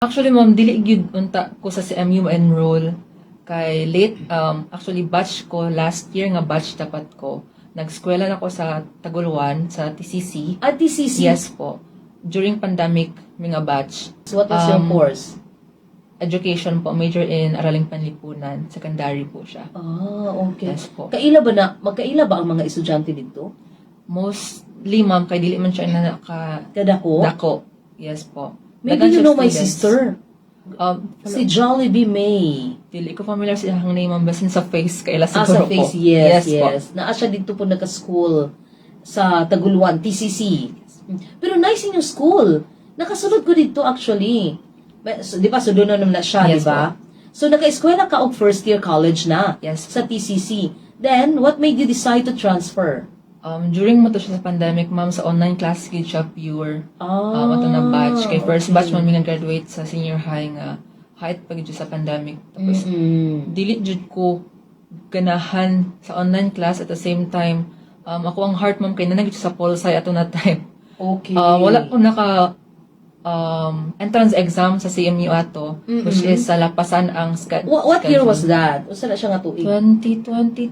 Actually, ma'am, dili gyud unta ko sa CMU enroll kay late actually batch ko last year nga batch dapat ko. Nag-eskwela na ako sa Taguluan sa TCC. At TCC? Yes po. During pandemic mga batch. So what was your course? Education po, major in Araling Panlipunan. Secondary po siya. Ah, okay. Yes po. Magkaila ba ang mga estudyante dito? Mostly, ma'am, kay dili man siya na Kadako? dako. Yes po. Maybe Dagan you siya know my students. sister. Si Jollibee May. Dili ko familiar sa ihang name, ma'am, basin sa face kaila Sa siguro face, po. yes. po. Naa siya dito po naka-school sa Taguluan, TCC. Pero nice in yung school. Nakasunod ko dito actually. So, di ba, sudunan naman na siya, Yes di ba? So, naka-eskwela ka og first year college na Yes sa TCC. Then, what made you decide to transfer? During mo to siya sa pandemic, ma'am, sa online class gid siya pure. Ato na batch. Kay first okay. batch, ma'am, nga graduate sa senior high nga height pag sa pandemic. Tapos, dili jud ko ganahan sa online class at the same time. Ako ang heart, ma'am, kay nanagit sa Polsci ato na time. Okay. Wala ko naka entrance exam sa CMU ato, which is sa lapasan ang What year was that? Usa na siya nga tuig? 2022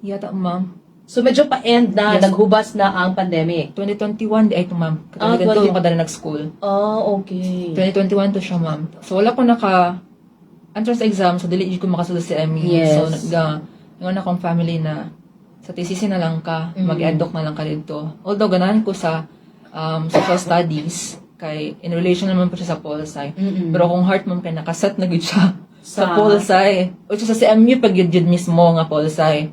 yata, ma'am. So, medyo pa-end na, Yes. Naghubas na ang pandemic. 2021 di ay ito, ma'am. 2022 ako dala nag-school. Okay. 2021 to siya, ma'am. So, wala ko naka entrance exam, so dili ko makasulod sa MU. Yes. So, yung akong family na sa TCC na lang ka, mag-edoc na lang ka dito. Although, ganahan ko sa social studies, kay in relation naman po siya sa Polsci. Pero kung heart, ma'am, kay nakaset na gud siya sa Polsci. O sa CMU, pag yun mismo nga Polsci.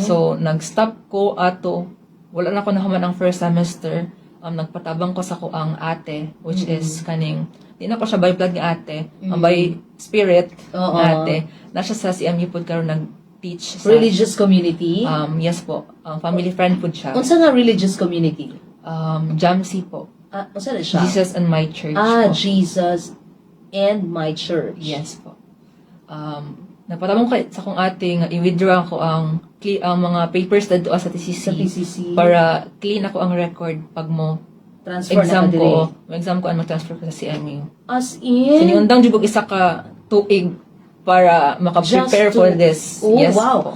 So, nag-stop ko ato. Wala na ko nahaman ang first semester. Nagpatabang ko sa ko ang ate, which is kaning, di na ko siya by blood nga ate, by spirit nga ate. Na siya sa CMU po karon nag-teach sa Religious community? yes po. Family friend po siya. Unsa nga religious community? Jamsi po. Unsa na siya? Jesus and My Church po. Jesus and My Church. Yes po. Nagpatabang ko sa kong ate nga i-withdraw ko ang mga papers na doon sa TCC, Sa TCC. para clean ako ang record pag mo Transfer exam na ka ko. dire. Exam ko ang mag-transfer ko sa CMU. As So, in? niundang jubog isa ka tuig para maka-prepare Just to- for this. Oh, Yes wow. po.